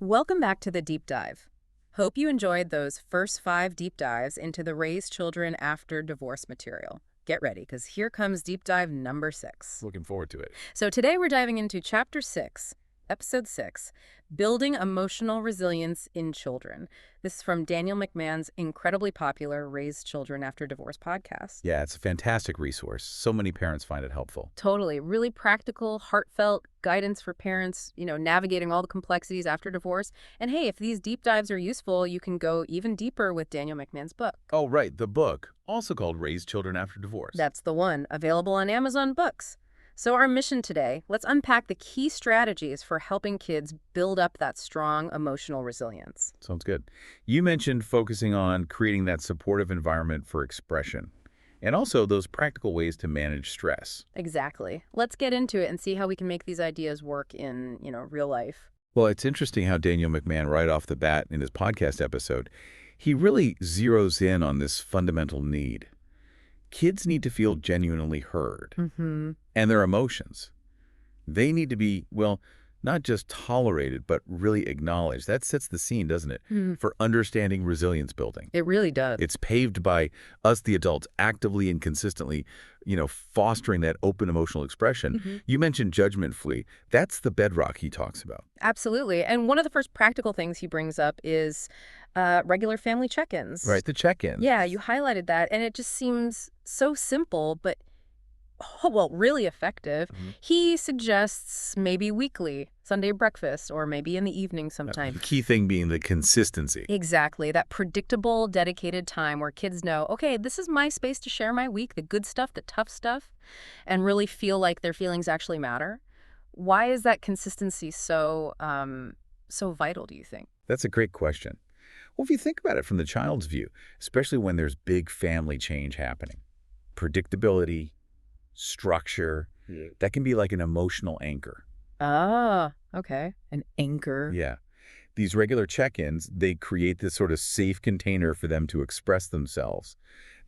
Welcome back to the deep dive. Hope you enjoyed those first 5 deep dives into the Raise Children After Divorce material. Get ready, because here comes deep dive number 6. Looking forward to it. So today we're diving into Chapter 6, Episode 6, Building Emotional Resilience in Children. This is from Daniel McMahon's incredibly popular Raise Children After Divorce podcast. Yeah, it's a fantastic resource. So many parents find it helpful. Totally. Really practical, heartfelt guidance for parents, navigating all the complexities after divorce. And hey, if these deep dives are useful, you can go even deeper with Daniel McMahon's book. Oh, right, the book, also called Raise Children After Divorce. That's the one, available on Amazon Books. So our mission today, let's unpack the key strategies for helping kids build up that strong emotional resilience. Sounds good. You mentioned focusing on creating that supportive environment for expression, and also those practical ways to manage stress. Exactly. Let's get into it and see how we can make these ideas work in, real life. Well, it's interesting how Daniel McMahon, right off the bat in his podcast episode, he really zeroes in on this fundamental need. Kids need to feel genuinely heard. And their emotions. They need to be, well, not just tolerated, but really acknowledged. That sets the scene, doesn't it, for understanding resilience building. It really does. It's paved by us, the adults, actively and consistently, fostering that open emotional expression. You mentioned judgment-free. That's the bedrock he talks about. Absolutely. And one of the first practical things he brings up is regular family check-ins. Right, the check-ins. Yeah, you highlighted that, and it just seems so simple, but really effective. He suggests maybe weekly, Sunday breakfast, or maybe in the evening sometime. The key thing being the consistency. Exactly. That predictable, dedicated time where kids know, okay, this is my space to share my week, the good stuff, the tough stuff, and really feel like their feelings actually matter. Why is that consistency so vital, do you think? That's a great question. Well, if you think about it from the child's view, especially when there's big family change happening, predictability, structure, that can be like an emotional anchor. Ah, okay. An anchor. Yeah. These regular check-ins, they create this sort of safe container for them to express themselves.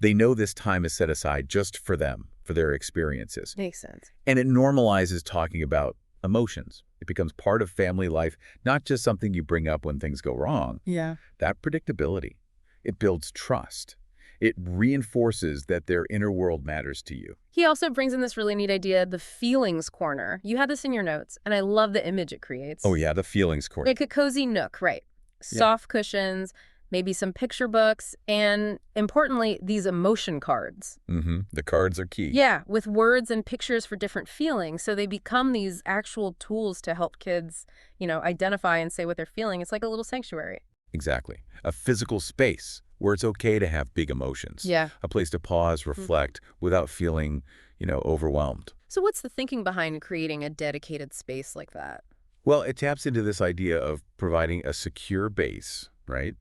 They know this time is set aside just for them, for their experiences. Makes sense. And it normalizes talking about emotions. It becomes part of family life, not just something you bring up when things go wrong. Yeah. That predictability, it builds trust. It reinforces that their inner world matters to you. He also brings in this really neat idea, the feelings corner. You had this in your notes, and I love the image it creates. Oh, yeah, the feelings corner. Like a cozy nook, right. Soft cushions, maybe some picture books, and importantly, these emotion cards. The cards are key. Yeah, with words and pictures for different feelings. So they become these actual tools to help kids, identify and say what they're feeling. It's like a little sanctuary. Exactly. A physical space where it's okay to have big emotions. Yeah. A place to pause, reflect, without feeling, overwhelmed. So what's the thinking behind creating a dedicated space like that? Well, it taps into this idea of providing a secure base, right,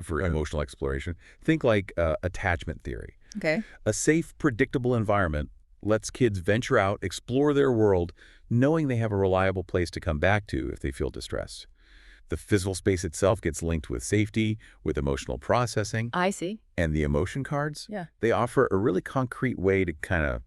for emotional exploration. Think like attachment theory. Okay. A safe, predictable environment lets kids venture out, explore their world, knowing they have a reliable place to come back to if they feel distressed. The physical space itself gets linked with safety, with emotional processing. I see. And the emotion cards, Yeah. they offer a really concrete way to kind of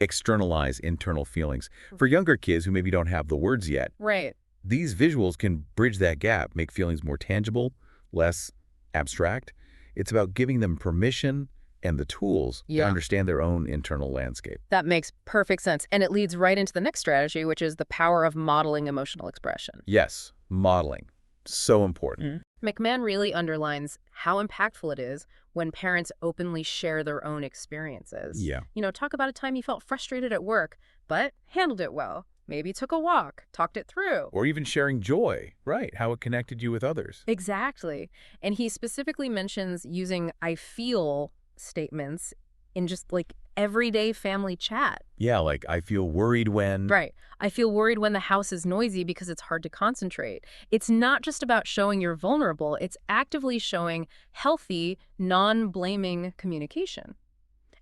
externalize internal feelings. For younger kids who maybe don't have the words yet, Right. these visuals can bridge that gap, make feelings more tangible, less abstract. It's about giving them permission and the tools to understand their own internal landscape. That makes perfect sense. And it leads right into the next strategy, which is the power of modeling emotional expression. Yes, modeling. So important. McMahon really underlines how impactful it is when parents openly share their own experiences. Yeah. Talk about a time you felt frustrated at work, but handled it well. Maybe took a walk, talked it through. Or even sharing joy, right? How it connected you with others. Exactly. And he specifically mentions using I feel statements in just like everyday family chat. Yeah, like I feel worried when... Right. I feel worried when the house is noisy because it's hard to concentrate. It's not just about showing you're vulnerable. It's actively showing healthy, non-blaming communication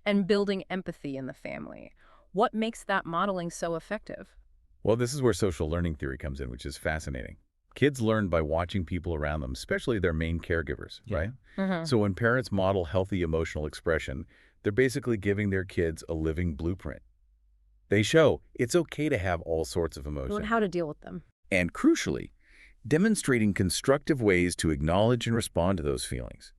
and building empathy in the family. What makes that modeling so effective? Well, this is where social learning theory comes in, which is fascinating. Kids learn by watching people around them, especially their main caregivers, right? So when parents model healthy emotional expression, they're basically giving their kids a living blueprint. They show it's okay to have all sorts of emotions. And how to deal with them. And crucially, demonstrating constructive ways to acknowledge and respond to those feelings.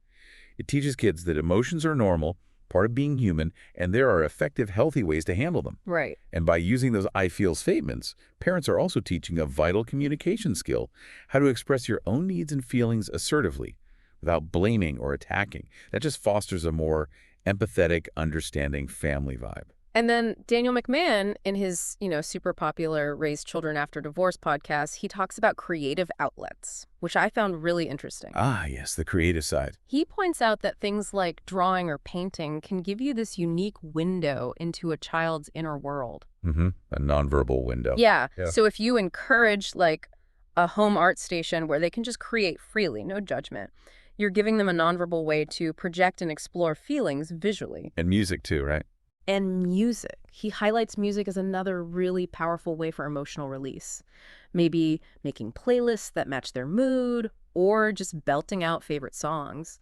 It teaches kids that emotions are normal, part of being human, and there are effective, healthy ways to handle them. Right. And by using those I feel statements, parents are also teaching a vital communication skill, how to express your own needs and feelings assertively, without blaming or attacking. That just fosters a more empathetic, understanding family vibe. And then Daniel McMahon, in his, super popular Raise Children After Divorce podcast, he talks about creative outlets, which I found really interesting. Ah, yes, the creative side. He points out that things like drawing or painting can give you this unique window into a child's inner world. A nonverbal window. Yeah. Yeah. So if you encourage, like, a home art station where they can just create freely, no judgment, you're giving them a nonverbal way to project and explore feelings visually. And music too, right? And music. He highlights music as another really powerful way for emotional release. Maybe making playlists that match their mood, or just belting out favorite songs.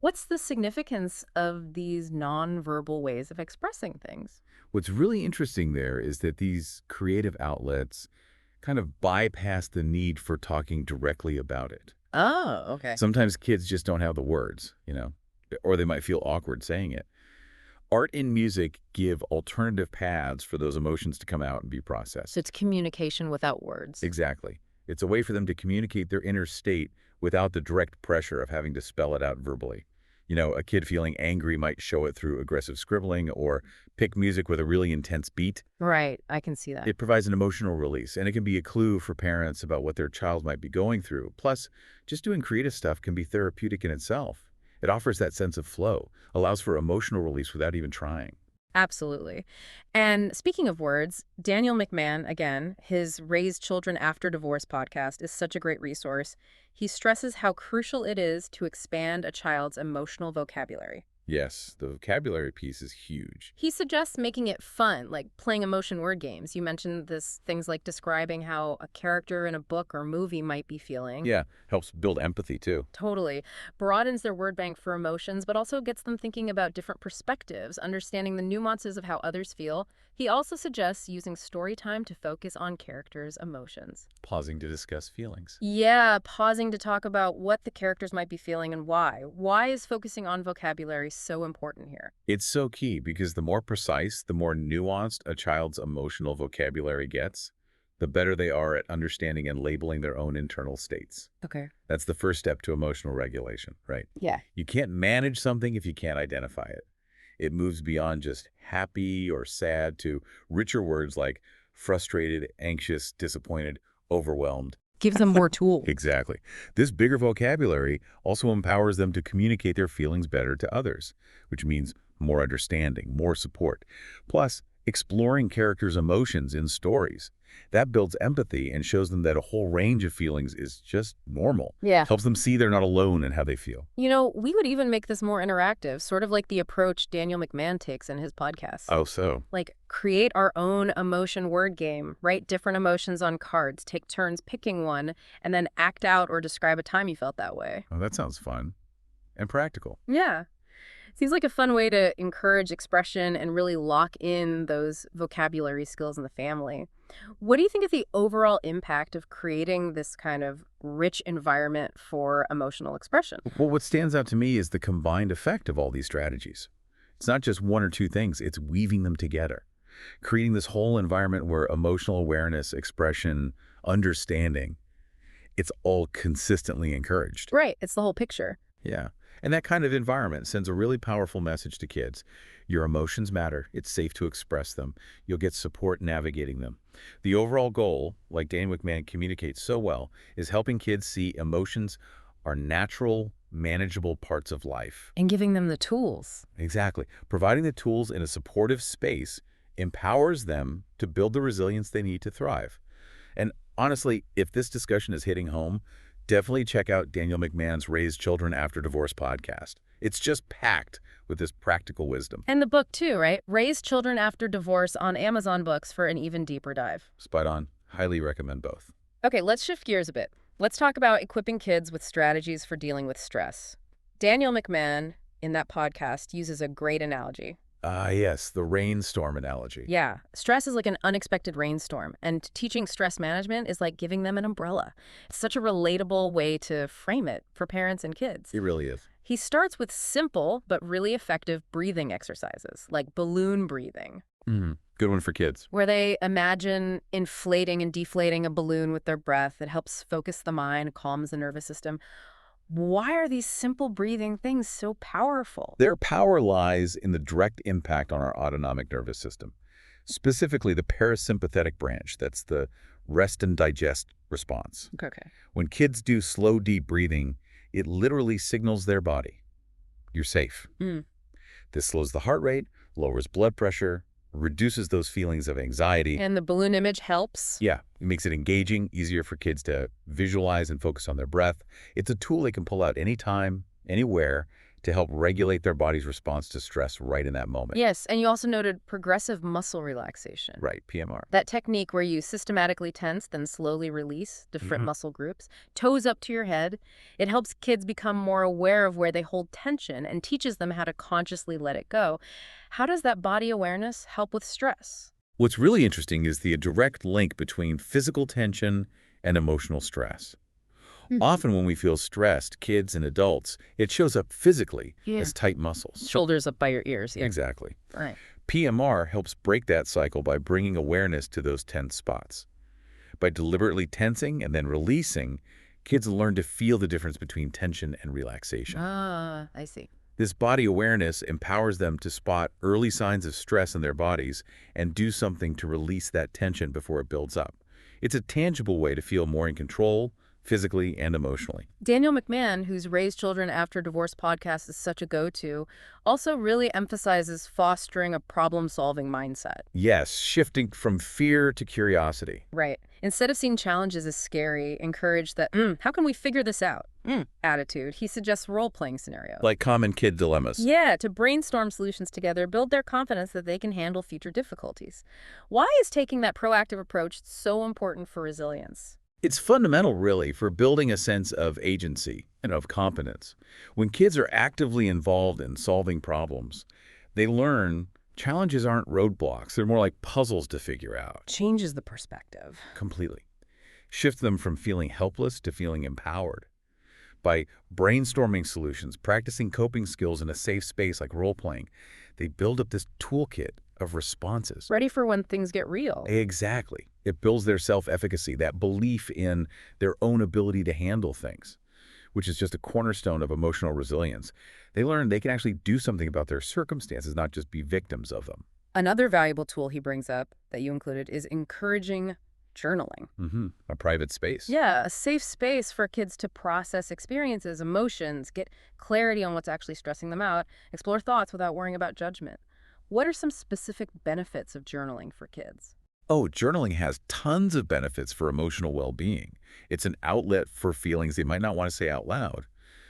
What's the significance of these nonverbal ways of expressing things? What's really interesting there is that these creative outlets kind of bypass the need for talking directly about it. Oh, okay. Sometimes kids just don't have the words, or they might feel awkward saying it. Art and music give alternative paths for those emotions to come out and be processed. So it's communication without words. Exactly. It's a way for them to communicate their inner state without the direct pressure of having to spell it out verbally. A kid feeling angry might show it through aggressive scribbling or pick music with a really intense beat. Right, I can see that. It provides an emotional release, and it can be a clue for parents about what their child might be going through. Plus, just doing creative stuff can be therapeutic in itself. It offers that sense of flow, allows for emotional release without even trying. Absolutely. And speaking of words, Daniel McMahon, again, his Raise Children After Divorce podcast is such a great resource. He stresses how crucial it is to expand a child's emotional vocabulary. Yes, the vocabulary piece is huge. He suggests making it fun, like playing emotion word games. You mentioned things like describing how a character in a book or movie might be feeling. Yeah, helps build empathy too. Totally. Broadens their word bank for emotions, but also gets them thinking about different perspectives, understanding the nuances of how others feel. He also suggests using story time to focus on characters' emotions. Pausing to discuss feelings. Yeah, pausing to talk about what the characters might be feeling and why. Why is focusing on vocabulary so important here? It's so key because the more precise, the more nuanced a child's emotional vocabulary gets, the better they are at understanding and labeling their own internal states. Okay. That's the first step to emotional regulation, right? Yeah. You can't manage something if you can't identify it. It moves beyond just happy or sad to richer words like frustrated, anxious, disappointed, overwhelmed. Gives them more tools. Exactly. This bigger vocabulary also empowers them to communicate their feelings better to others, which means more understanding, more support. Plus, exploring characters' emotions in stories. That builds empathy and shows them that a whole range of feelings is just normal. Yeah. Helps them see they're not alone in how they feel. We would even make this more interactive, sort of like the approach Daniel McMahon takes in his podcast. Oh, so? Like, create our own emotion word game, write different emotions on cards, take turns picking one, and then act out or describe a time you felt that way. Oh, that sounds fun. And practical. Yeah. Seems like a fun way to encourage expression and really lock in those vocabulary skills in the family. What do you think of the overall impact of creating this kind of rich environment for emotional expression? Well, what stands out to me is the combined effect of all these strategies. It's not just one or two things, it's weaving them together. Creating this whole environment where emotional awareness, expression, understanding, it's all consistently encouraged. Right. It's the whole picture. Yeah. And that kind of environment sends a really powerful message to kids. Your emotions matter. It's safe to express them. You'll get support navigating them. The overall goal, like Dan McMahon communicates so well, is helping kids see emotions are natural, manageable parts of life. And giving them the tools. Exactly. Providing the tools in a supportive space empowers them to build the resilience they need to thrive. And honestly, if this discussion is hitting home, definitely check out Daniel McMahon's Raise Children After Divorce podcast. It's just packed with this practical wisdom. And the book too, right? Raise Children After Divorce on Amazon Books for an even deeper dive. Spot on. Highly recommend both. Okay, let's shift gears a bit. Let's talk about equipping kids with strategies for dealing with stress. Daniel McMahon, in that podcast, uses a great analogy. Ah, yes, the rainstorm analogy. Yeah, stress is like an unexpected rainstorm, and teaching stress management is like giving them an umbrella. It's such a relatable way to frame it for parents and kids. It really is. He starts with simple but really effective breathing exercises, like balloon breathing, Good one for kids. where they imagine inflating and deflating a balloon with their breath. It helps focus the mind, calms the nervous system. Why are these simple breathing things so powerful? Their power lies in the direct impact on our autonomic nervous system, specifically the parasympathetic branch. That's the rest and digest response. Okay. When kids do slow, deep breathing, it literally signals their body, you're safe. Mm. This slows the heart rate, lowers blood pressure, reduces those feelings of anxiety. And the balloon image helps? Yeah, it makes it engaging, easier for kids to visualize and focus on their breath. It's a tool they can pull out anytime, anywhere, to help regulate their body's response to stress right in that moment. Yes, and you also noted progressive muscle relaxation. Right, PMR. That technique where you systematically tense, then slowly release different muscle groups, toes up to your head. It helps kids become more aware of where they hold tension and teaches them how to consciously let it go. How does that body awareness help with stress? What's really interesting is the direct link between physical tension and emotional stress. Often when we feel stressed, kids and adults, it shows up physically Yeah. as tight muscles. Shoulders up by your ears. Yeah. Exactly. Right. PMR helps break that cycle by bringing awareness to those tense spots. By deliberately tensing and then releasing, kids learn to feel the difference between tension and relaxation. Ah, I see. This body awareness empowers them to spot early signs of stress in their bodies and do something to release that tension before it builds up. It's a tangible way to feel more in control, physically and emotionally. Daniel McMahon, whose Raised Children After Divorce podcast is such a go-to, also really emphasizes fostering a problem-solving mindset. Yes, shifting from fear to curiosity. Right. Instead of seeing challenges as scary, encourage that, how can we figure this out? Attitude. He suggests role-playing scenarios. Like common kid dilemmas. Yeah, to brainstorm solutions together, build their confidence that they can handle future difficulties. Why is taking that proactive approach so important for resilience? It's fundamental, really, for building a sense of agency and of competence. When kids are actively involved in solving problems, they learn challenges aren't roadblocks. They're more like puzzles to figure out. Changes the perspective. Completely. Shift them from feeling helpless to feeling empowered. By brainstorming solutions, practicing coping skills in a safe space like role-playing, they build up this toolkit of responses. Ready for when things get real. Exactly. It builds their self-efficacy, that belief in their own ability to handle things, which is just a cornerstone of emotional resilience. They learn they can actually do something about their circumstances, not just be victims of them. Another valuable tool he brings up that you included is encouraging journaling. A private space. Yeah, a safe space for kids to process experiences, emotions, get clarity on what's actually stressing them out, explore thoughts without worrying about judgment. What are some specific benefits of journaling for kids? Oh, journaling has tons of benefits for emotional well-being. It's an outlet for feelings they might not want to say out loud.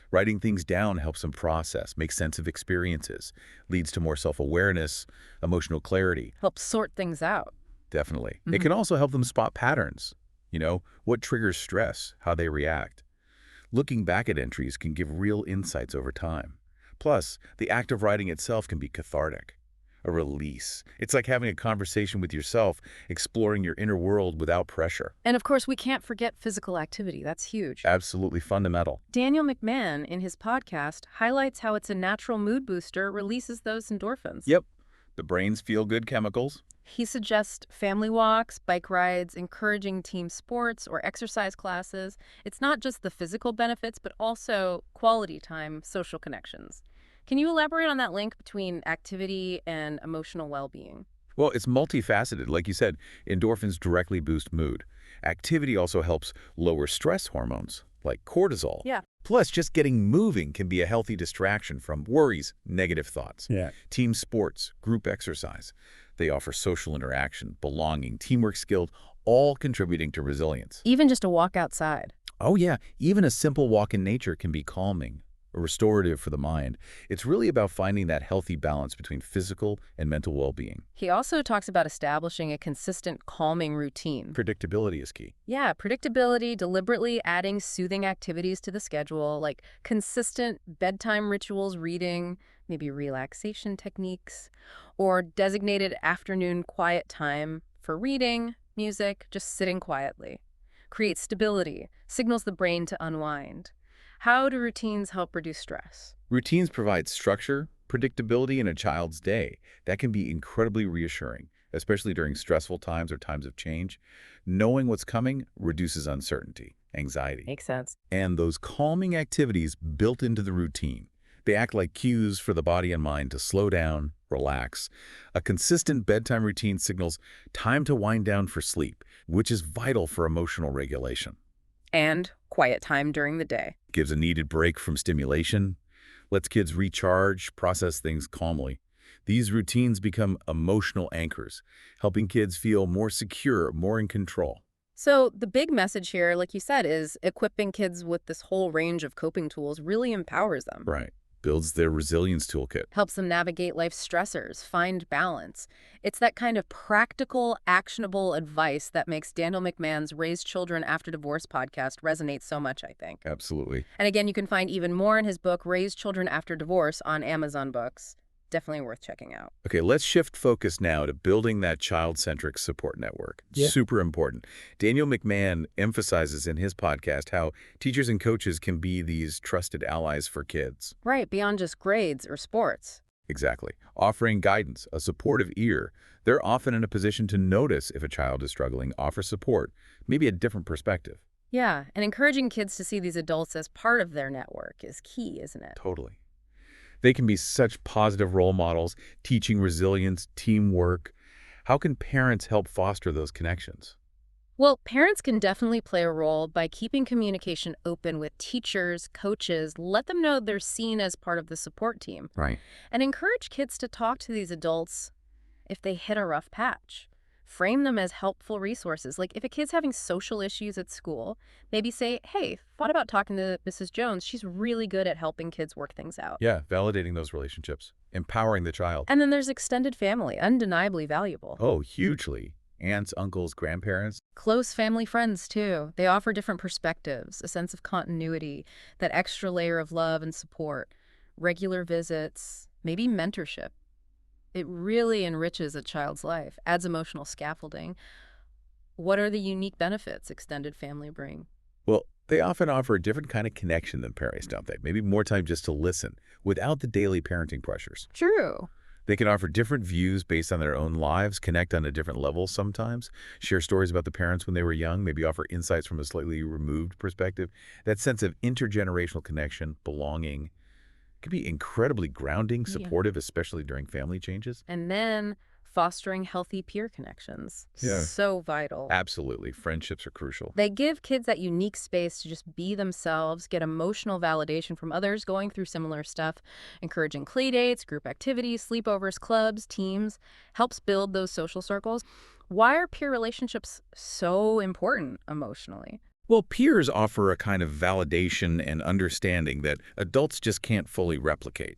Writing things down helps them process, make sense of experiences, leads to more self-awareness, emotional clarity. Help sort things out. Definitely. It can also help them spot patterns. What triggers stress, how they react. Looking back at entries can give real insights over time. Plus, the act of writing itself can be cathartic. A release. It's like having a conversation with yourself, exploring your inner world without pressure. And of course, we can't forget physical activity. That's huge. Absolutely fundamental. Daniel McMahon, in his podcast, highlights how it's a natural mood booster, releases those endorphins. Yep. The brain's feel-good chemicals. He suggests family walks, bike rides, encouraging team sports or exercise classes. It's not just the physical benefits, but also quality time, social connections. Can you elaborate on that link between activity and emotional well-being? Well, it's multifaceted. Like you said, endorphins directly boost mood. Activity also helps lower stress hormones, like cortisol. Yeah. Plus, just getting moving can be a healthy distraction from worries, negative thoughts. Yeah. Team sports, group exercise. They offer social interaction, belonging, teamwork skills, all contributing to resilience. Even just a walk outside. Oh yeah, even a simple walk in nature can be calming, or restorative for the mind. It's really about finding that healthy balance between physical and mental well-being. He also talks about establishing a consistent calming routine. Predictability is key. Yeah, predictability, deliberately adding soothing activities to the schedule, like consistent bedtime rituals, reading, maybe relaxation techniques, or designated afternoon quiet time for reading, music, just sitting quietly. Creates stability, signals the brain to unwind. How do routines help reduce stress? Routines provide structure, predictability in a child's day. That can be incredibly reassuring, especially during stressful times or times of change. Knowing what's coming reduces uncertainty, anxiety, Makes sense. and those calming activities built into the routine. They act like cues for the body and mind to slow down, relax. A consistent bedtime routine signals time to wind down for sleep, which is vital for emotional regulation. And quiet time during the day. Gives a needed break from stimulation, lets kids recharge, process things calmly. These routines become emotional anchors, helping kids feel more secure, more in control. So the big message here, like you said, is equipping kids with this whole range of coping tools really empowers them. Right. Builds their resilience toolkit. Helps them navigate life's stressors, find balance. It's that kind of practical, actionable advice that makes Daniel McMahon's Raise Children After Divorce podcast resonate so much, I think. Absolutely. And again, you can find even more in his book, Raise Children After Divorce, on Amazon Books. Definitely worth checking out. Okay, let's shift focus now to building that child-centric support network. Yeah. Super important. Daniel McMahon emphasizes in his podcast how teachers and coaches can be these trusted allies for kids. Right, beyond just grades or sports. Exactly. Offering guidance, a supportive ear. They're often in a position to notice if a child is struggling, offer support, maybe a different perspective. Yeah, and encouraging kids to see these adults as part of their network is key, isn't it? Totally. They can be such positive role models, teaching resilience, teamwork. How can parents help foster those connections? Well, parents can definitely play a role by keeping communication open with teachers, coaches, let them know they're seen as part of the support team, Right. and encourage kids to talk to these adults if they hit a rough patch. Frame them as helpful resources. Like if a kid's having social issues at school, maybe say, hey, thought about talking to Mrs. Jones. She's really good at helping kids work things out. Yeah, validating those relationships, empowering the child. And then there's extended family, undeniably valuable. Oh, hugely. Aunts, uncles, grandparents. Close family friends, too. They offer different perspectives, a sense of continuity, that extra layer of love and support, regular visits, maybe mentorship. It really enriches a child's life, adds emotional scaffolding. What are the unique benefits extended family bring? Well, they often offer a different kind of connection than parents, don't they? Maybe more time just to listen, without the daily parenting pressures. True. They can offer different views based on their own lives, connect on a different level sometimes, share stories about the parents when they were young, maybe offer insights from a slightly removed perspective. That sense of intergenerational connection, belonging, can be incredibly grounding, Yeah. supportive, especially during family changes. And then fostering healthy peer connections. Yeah. So vital. Absolutely. Friendships are crucial. They give kids that unique space to just be themselves, get emotional validation from others going through similar stuff, encouraging play dates, group activities, sleepovers, clubs, teams, helps build those social circles. Why are peer relationships so important emotionally? Well, peers offer a kind of validation and understanding that adults just can't fully replicate.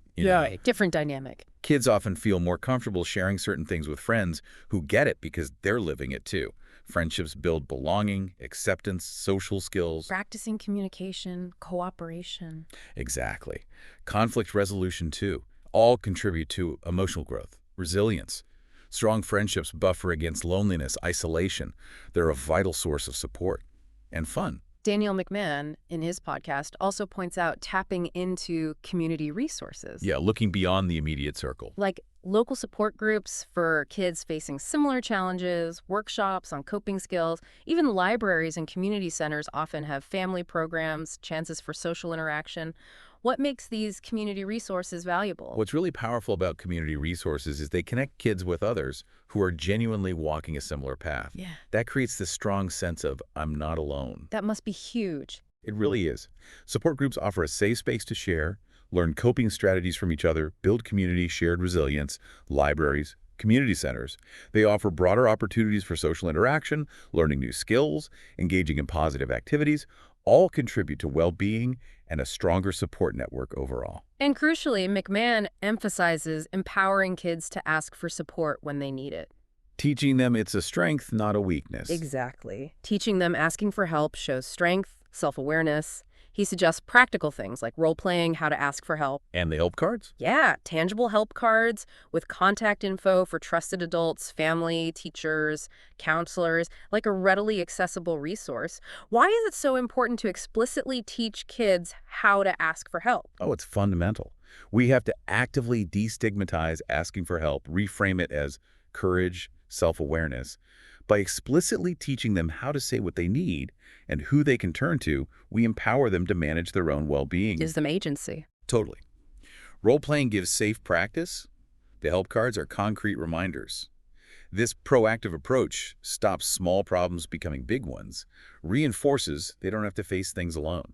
Different dynamic. Kids often feel more comfortable sharing certain things with friends who get it because they're living it too. Friendships build belonging, acceptance, social skills. Practicing communication, cooperation. Exactly. Conflict resolution too. All contribute to emotional growth, resilience. Strong friendships buffer against loneliness, isolation. They're a vital source of support. And fun. Daniel McMahon, in his podcast, also points out tapping into community resources. Yeah, looking beyond the immediate circle. Like local support groups for kids facing similar challenges, workshops on coping skills. Even libraries and community centers often have family programs, chances for social interaction. What makes these community resources valuable? What's really powerful about community resources is they connect kids with others who are genuinely walking a similar path. Yeah. That creates this strong sense of, I'm not alone. That must be huge. It really is. Support groups offer a safe space to share, learn coping strategies from each other, build community, shared resilience. Libraries, community centers, they offer broader opportunities for social interaction, learning new skills, engaging in positive activities, all contribute to well-being and a stronger support network overall. And crucially, McMahon emphasizes empowering kids to ask for support when they need it. Teaching them it's a strength, not a weakness. Exactly. Teaching them asking for help shows strength, self-awareness. He suggests practical things like role-playing, how to ask for help. And the help cards? Yeah, tangible help cards with contact info for trusted adults, family, teachers, counselors, like a readily accessible resource. Why is it so important to explicitly teach kids how to ask for help? Oh, it's fundamental. We have to actively destigmatize asking for help, reframe it as courage, self-awareness. By explicitly teaching them how to say what they need and who they can turn to, we empower them to manage their own well-being. Gives them agency. Totally. Role-playing gives safe practice. The help cards are concrete reminders. This proactive approach stops small problems becoming big ones, reinforces they don't have to face things alone,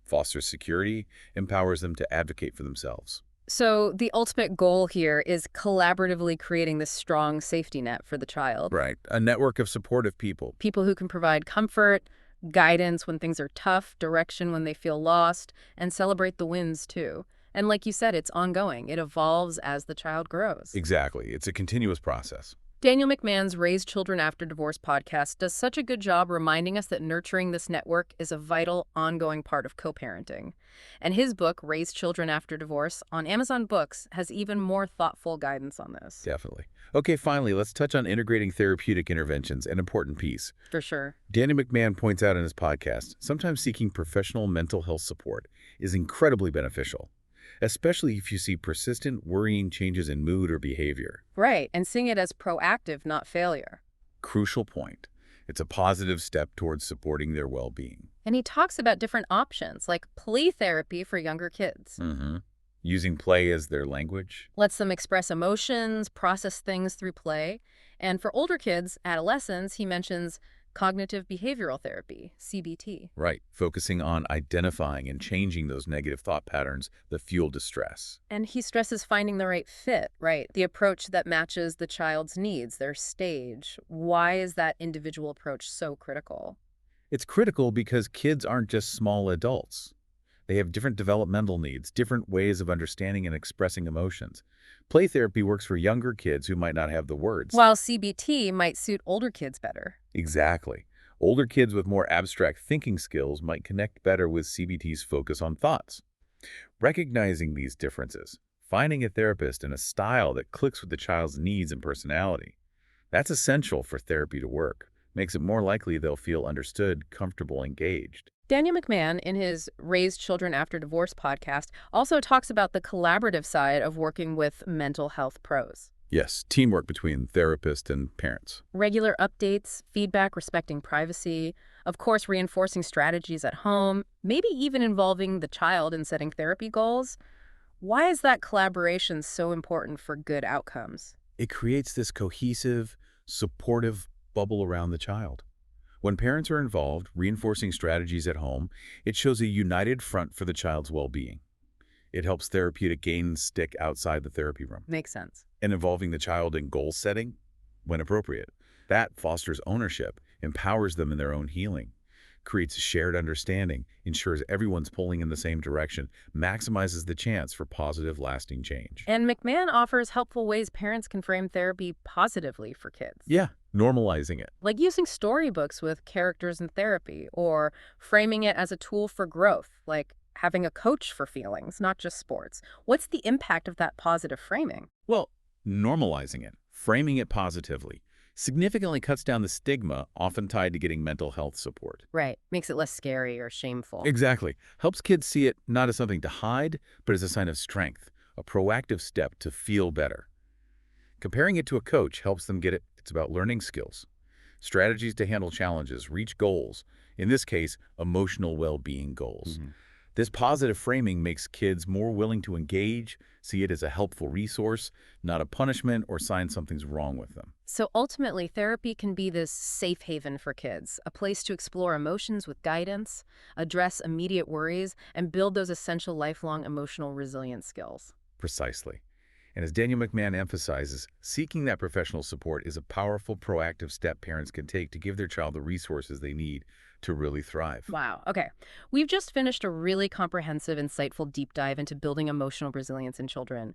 fosters security, empowers them to advocate for themselves. So the ultimate goal here is collaboratively creating this strong safety net for the child. Right. A network of supportive people. People who can provide comfort, guidance when things are tough, direction when they feel lost, and celebrate the wins too. And like you said, it's ongoing. It evolves as the child grows. Exactly. It's a continuous process. Daniel McMahon's Raise Children After Divorce podcast does such a good job reminding us that nurturing this network is a vital, ongoing part of co-parenting. And his book, Raise Children After Divorce, on Amazon Books, has even more thoughtful guidance on this. Definitely. Okay, finally, let's touch on integrating therapeutic interventions, an important piece. For sure. Daniel McMahon points out in his podcast, sometimes seeking professional mental health support is incredibly beneficial, especially if you see persistent, worrying changes in mood or behavior. Right, and seeing it as proactive, not failure. Crucial point. It's a positive step towards supporting their well-being. And he talks about different options, like play therapy for younger kids. Using play as their language. Lets them express emotions, process things through play. And for older kids, adolescents, he mentions cognitive behavioral therapy, CBT. Right, focusing on identifying and changing those negative thought patterns that fuel distress. And he stresses finding the right fit, right? The approach that matches the child's needs, their stage. Why is that individual approach so critical? It's critical because kids aren't just small adults. They have different developmental needs, different ways of understanding and expressing emotions. Play therapy works for younger kids who might not have the words. While CBT might suit older kids better. Exactly. Older kids with more abstract thinking skills might connect better with CBT's focus on thoughts. Recognizing these differences, finding a therapist and a style that clicks with the child's needs and personality, that's essential for therapy to work. Makes it more likely they'll feel understood, comfortable, engaged. Daniel McMahon, in his Raise Children After Divorce podcast, also talks about the collaborative side of working with mental health pros. Yes, teamwork between therapist and parents. Regular updates, feedback, respecting privacy, of course, reinforcing strategies at home, maybe even involving the child in setting therapy goals. Why is that collaboration so important for good outcomes? It creates this cohesive, supportive bubble around the child. When parents are involved, reinforcing strategies at home, it shows a united front for the child's well-being. It helps therapeutic gains stick outside the therapy room. Makes sense. And involving the child in goal setting, when appropriate. That fosters ownership, empowers them in their own healing, creates a shared understanding, ensures everyone's pulling in the same direction, maximizes the chance for positive, lasting change. And McMahon offers helpful ways parents can frame therapy positively for kids. Yeah, normalizing it. Like using storybooks with characters in therapy, or framing it as a tool for growth, like having a coach for feelings, not just sports. What's the impact of that positive framing? Well, normalizing it, framing it positively, significantly cuts down the stigma often tied to getting mental health support. Right. Makes it less scary or shameful. Exactly. Helps kids see it not as something to hide, but as a sign of strength, a proactive step to feel better. Comparing it to a coach helps them get it. It's about learning skills, strategies to handle challenges, reach goals, in this case, emotional well-being goals. This positive framing makes kids more willing to engage, see it as a helpful resource, not a punishment or sign something's wrong with them. So ultimately, therapy can be this safe haven for kids, a place to explore emotions with guidance, address immediate worries, and build those essential lifelong emotional resilience skills. Precisely. And as Daniel McMahon emphasizes, seeking that professional support is a powerful, proactive step parents can take to give their child the resources they need to really thrive. Wow. Okay. We've just finished a really comprehensive, insightful deep dive into building emotional resilience in children.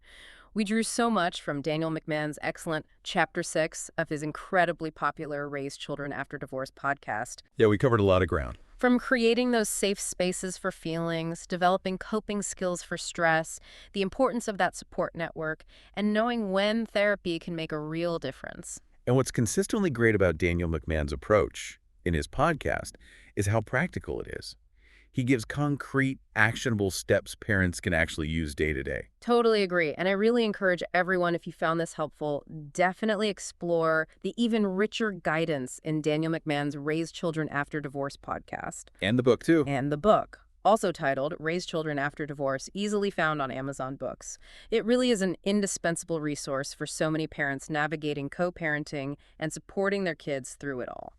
We drew so much from Daniel McMahon's excellent Chapter 6 of his incredibly popular Raise Children After Divorce podcast. Yeah, we covered a lot of ground. From creating those safe spaces for feelings, developing coping skills for stress, the importance of that support network, and knowing when therapy can make a real difference. And what's consistently great about Daniel McMahon's approach in his podcast is how practical it is. He gives concrete, actionable steps parents can actually use day to day. Totally agree. And I really encourage everyone, if you found this helpful, definitely explore the even richer guidance in Daniel McMahon's Raise Children After Divorce podcast And the book, too. and the book, also titled Raise Children After Divorce, easily found on Amazon Books. It really is an indispensable resource for so many parents navigating co-parenting and supporting their kids through it all.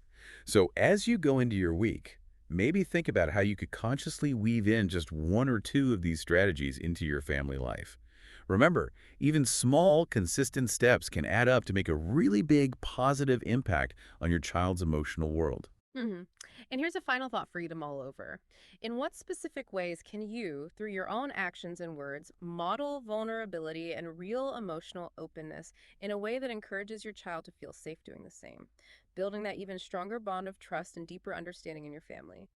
So as you go into your week, maybe think about how you could consciously weave in just one or two of these strategies into your family life. Remember, even small, consistent steps can add up to make a really big, positive impact on your child's emotional world. hmm And here's a final thought for you to mull over. In what specific ways can you, through your own actions and words, model vulnerability and real emotional openness in a way that encourages your child to feel safe doing the same, building that even stronger bond of trust and deeper understanding in your family?